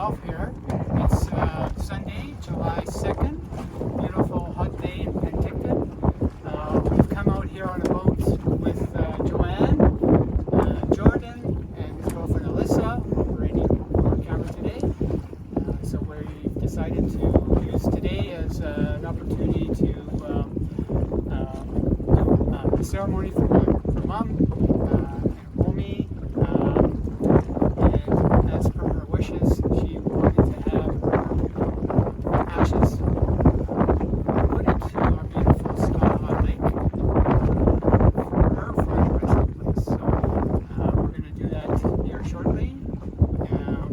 myself here. It's Sunday, July 2nd. Beautiful hot day in Penticton. We've come out here on a boat with Joanne, Jordan, and his girlfriend Alyssa, operating our camera today. So we decided to use today as an opportunity to do a ceremony for Mom and Romy. And as per her wishes, she wanted to have her ashes put into our beautiful Sky High Lake for her for the resting place. So we're going to do that here shortly.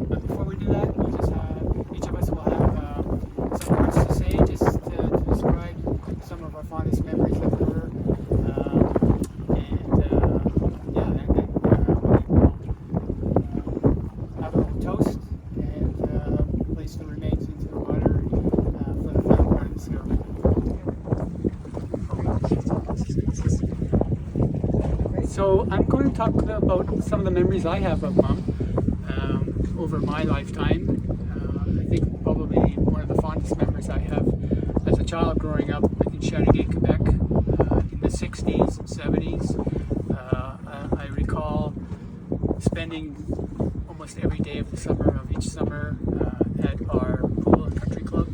But before we do that, we just have, each of us will have some words to say, just to describe some of our fondest memories of her. Toast and place the remains into the water for the final part of the ceremony. So I'm going to talk about some of the memories I have of Mom over my lifetime. I think probably one of the fondest memories I have as a child growing up in Chateauguay, Quebec in the 60s and 70s. I recall spending almost every day of the summer, of each summer, at our pool and country club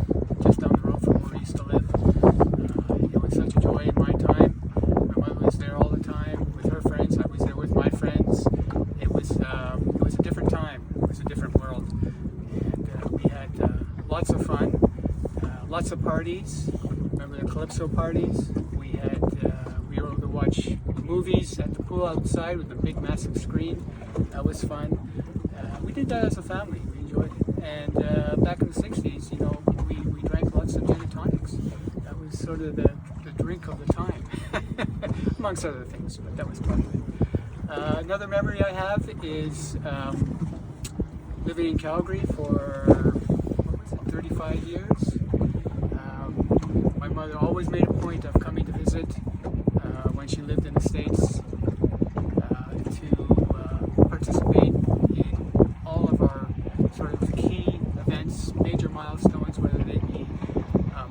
just down the road from where we used to live. It was such a joy in my time. My mother was there all the time with her friends. I was there with my friends. It was a different time. It was a different world, and we had lots of fun, lots of parties. Remember the Calypso parties? We were able to watch movies at the pool outside with a big massive screen. That was fun. We did that as a family. We enjoyed it. And back in the 60s, you know, we drank lots of gin and tonics. That was sort of the drink of the time, amongst other things, but that was part of it. Another memory I have is living in Calgary for, 35 years. My mother always made a point of coming to visit when she lived in the States to participate in all of our sort of key events, major milestones, whether they be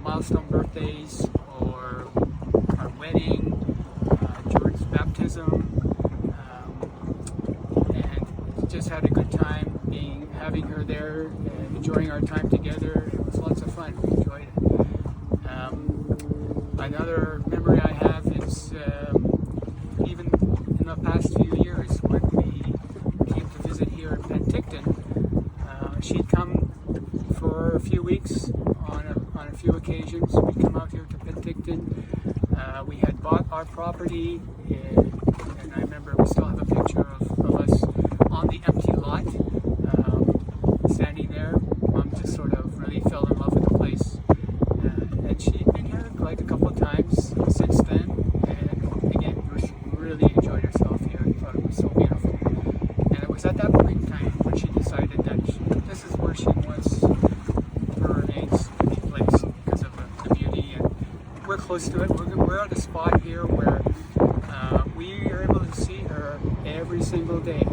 milestone birthdays or our wedding, George's baptism, and just had a good time having her there and enjoying our time together. It was lots of fun. We enjoyed it. Another memory I have is even in the past few years when we came to visit here in Penticton. She'd come for a few weeks on a few occasions. We'd come out here to Penticton. We had bought our property, and I remember we still have a picture of us on the empty lot, standing there. Mom just sort of really fell in love with the place. And she'd been here like a couple of times since then, and again, really enjoyed herself here. I thought it was so beautiful. And it was at that point in time when she decided that this is where she wants her remains to be placed because of the beauty. And we're close to it. We're at a spot here where we are able to see her every single day.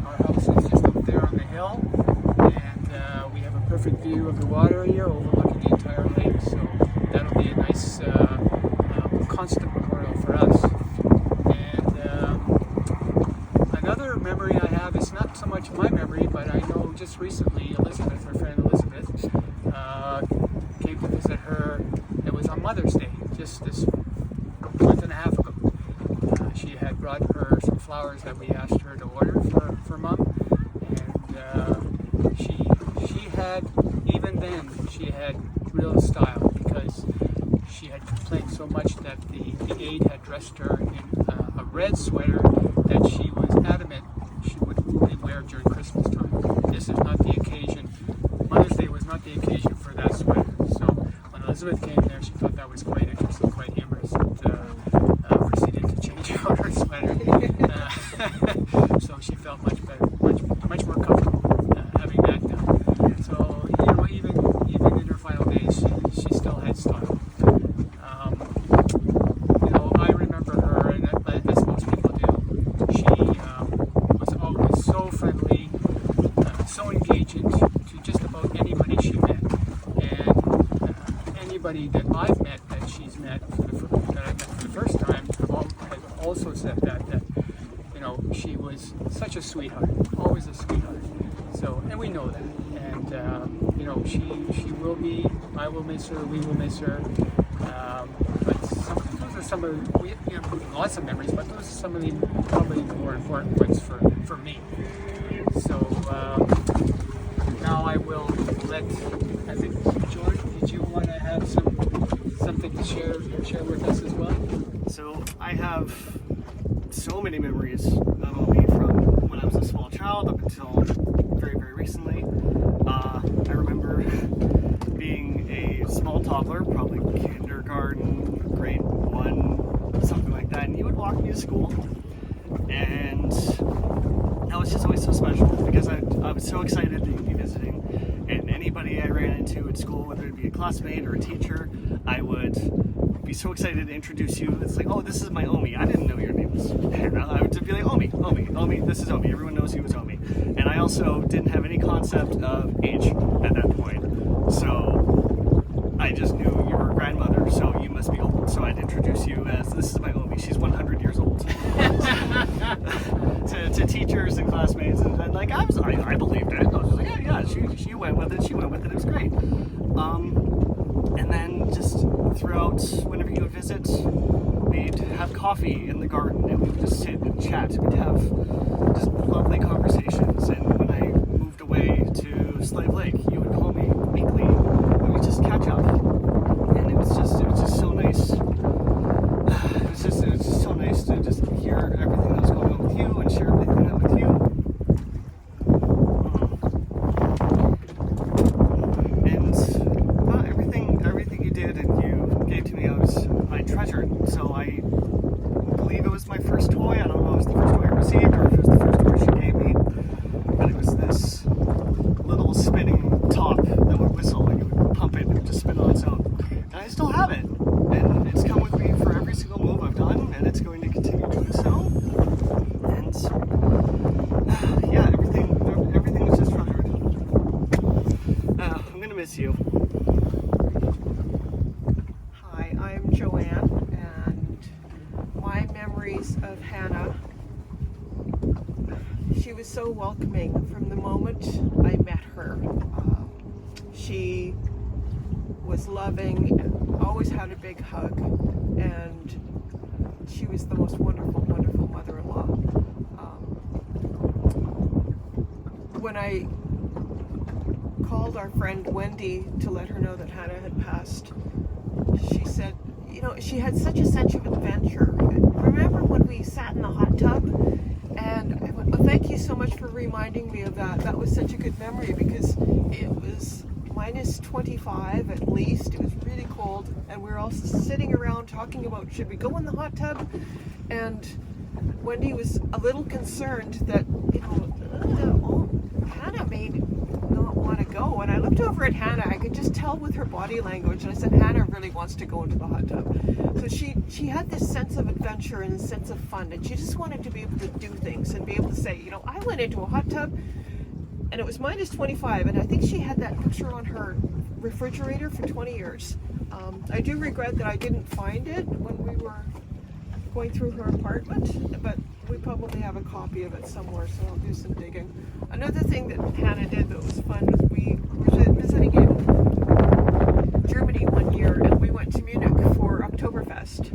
Our house is just up there on the hill, and we have a perfect view of the water here overlooking the entire lake. So that'll be a nice constant memorial for us. And another memory I have is not so much my memory, but I know just recently Elizabeth, her friend Elizabeth, came to visit her. It was on Mother's Day, just this month and a half ago. She had brought her some flowers that we asked her to order for Mom, and she had, even then, she had real style, because she had complained so much that the aide had dressed her in a red sweater that she was adamant she would only wear during Christmas time. This is not the occasion. Mother's Day was not the occasion for that sweater. So when Elizabeth came there, she thought that was quite interesting, quite humorous, and proceeded to change out her sweater. So she felt much better, much more comfortable having that done. So, you know, even in her final days, she still had style. You know, I remember her, and as most people do, she was always so friendly, so engaging to just everybody that I've met that she's met that I met for the first time has also said that she was such a sweetheart, always a sweetheart. So, and we know that, and she will be. I will miss her. We will miss her. But those are some of we have lots of memories, but those are some of the probably the more important ones for me. So now I will let. I think George, did you want to have something to share with us as well? So I have so many memories of Omi from when I was a small child up until very, very recently. I remember being a small toddler, probably kindergarten, grade 1, something like that, and you would walk me to school, and that was just always so special because I was so excited to be visiting, and anybody I ran into at school, whether it be a classmate or a teacher, I would be so excited to introduce you. It's like, oh, this is my Omi. I didn't know your name was Hannah. I would just be like, Omi, this is Omi. Everyone knows he was Omi. And I also didn't have any concept of age at that point. So I just knew you were a grandmother, so you must be old. So I'd introduce you as, this is my Omi. She's 100 years old. to teachers and classmates. And like, I believed it. I was just like, yeah, she went with it. She went with it. It was great. And then just throughout, whenever you would visit, we'd have coffee in the garden and we would just sit and chat. We'd have just lovely conversations. And when I moved away to Slave Lake, you would call me weekly and we'd just catch up. And it was just so nice. It was just so nice to just hear everything that was going on with you and share everything that with you. Everything you did and you gave to me, I treasured. So I believe it was my first toy. I don't know if it was the first toy I received or if it was the first toy she gave me. But it was this little spinning top that would whistle and you would pump it and it would just spin on its own. And I still have it. And it's come with me for every single move I've done, and it's going to continue doing so. And yeah, everything was just treasured. I'm gonna miss you. Of Hannah. She was so welcoming from the moment I met her. She was loving, always had a big hug, and she was the most wonderful, wonderful mother-in-law. When I called our friend Wendy to let her know that Hannah had passed, she said, she had such a sense of adventure. Remember when we sat in the hot tub? And I went, oh, thank you so much for reminding me of that. That was such a good memory because it was minus 25 at least. It was really cold. And we were all sitting around talking about, should we go in the hot tub? And Wendy was a little concerned that, Hannah may not want to go. And I looked over at Hannah. I could just tell with her body language. And I said, Hannah really wants to go into the hot tub. So she had this sense of adventure and a sense of fun. And she just wanted to be able to do things and be able to say, I went into a hot tub and it was minus 25. And I think she had that picture on her refrigerator for 20 years. I do regret that I didn't find it when we were going through her apartment, but we probably have a copy of it somewhere, so I'll do some digging. Another thing that Hannah did that was fun was we were visiting in Germany one year, and we went to Munich for Oktoberfest,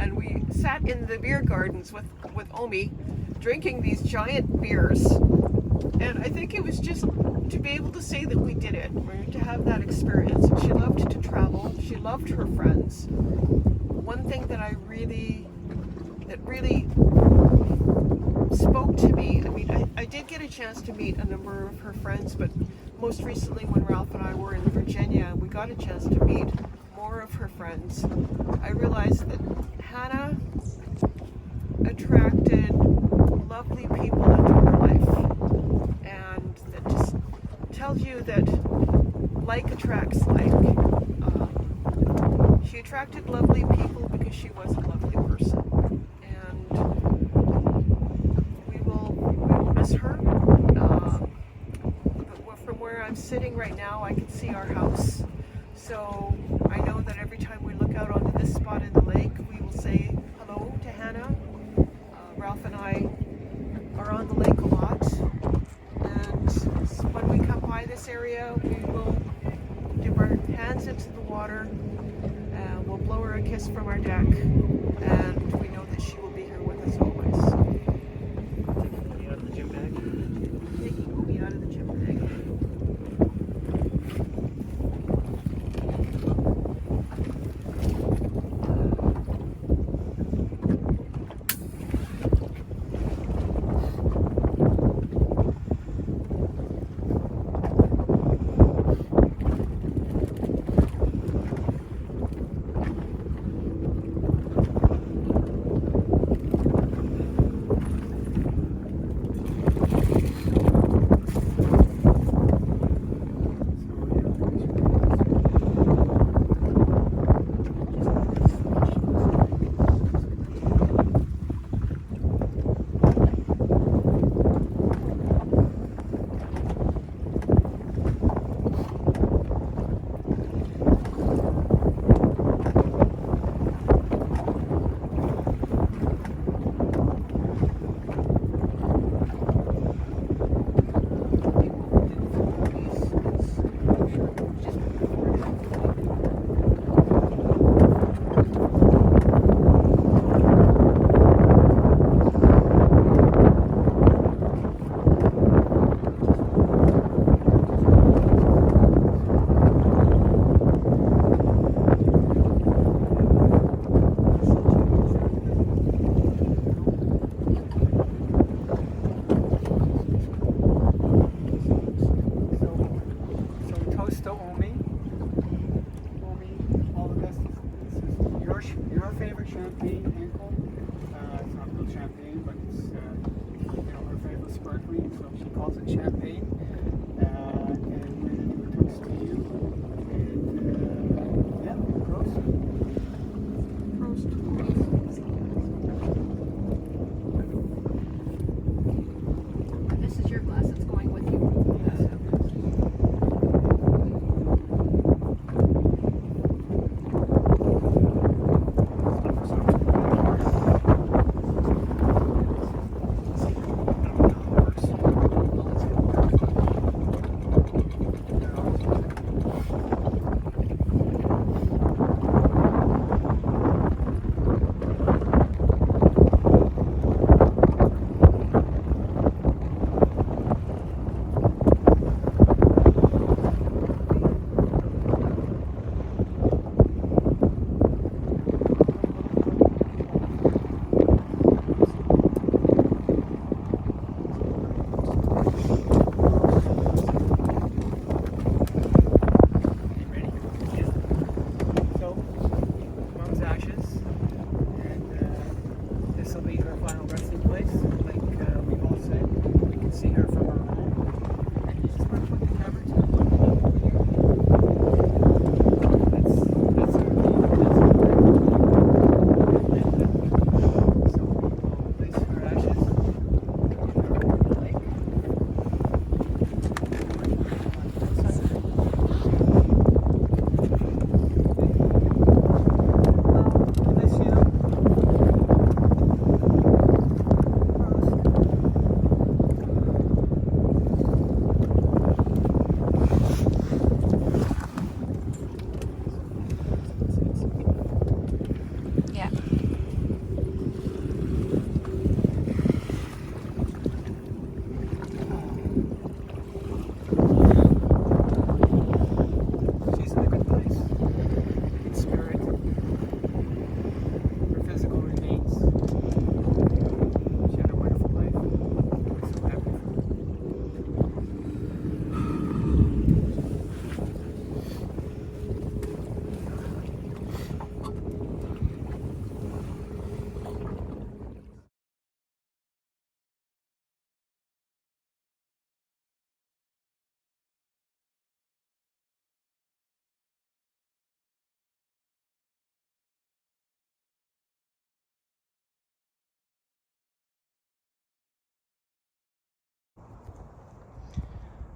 and we sat in the beer gardens with Omi, drinking these giant beers, and I think it was just to be able to say that we did it, to have that experience. She loved to travel, she loved her friends. One thing that really spoke to me, I did get a chance to meet a number of her friends, but most recently when Ralph and I were in Virginia, we got a chance to meet more of her friends. I realized that Hannah attracted lovely people into her life, and that just tells you that like attracts like. She attracted lovely people because she was a lovely person, and we will miss her. But from where I'm sitting right now, I can see our house. So I know that every time we look out onto this spot in the lake, we will say hello to Hannah. Ralph and I are on the lake a lot, and when we come by this area, we will dip our hands into the water, we'll blow her a kiss from our deck, and we know that she will be here with us always. Taking money out of the gym bag. Taking Booby out of the gym bag. Your favorite champagne, Ankle. It's not real champagne, but it's her favorite sparkling, so she calls it champagne. And we're gonna do a toast to you. And yeah, toast. This is your glass that's going with you.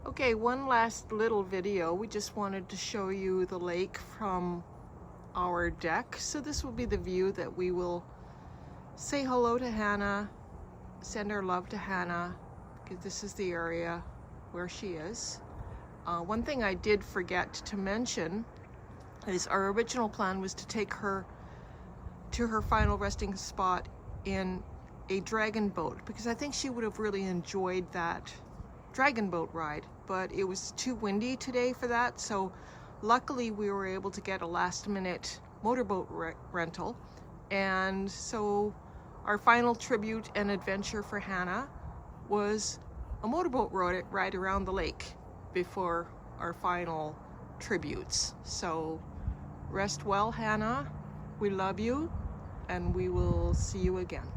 Okay, one last little video. We just wanted to show you the lake from our deck. So this will be the view that we will say hello to Hannah, send our love to Hannah, because this is the area where she is. One thing I did forget to mention is our original plan was to take her to her final resting spot in a dragon boat, because I think she would have really enjoyed that dragon boat ride, but it was too windy today for that. So luckily we were able to get a last minute motorboat rental, and so our final tribute and adventure for Hannah was a motorboat ride around the lake before our final tributes. So rest well, Hannah. We love you, and we will see you again.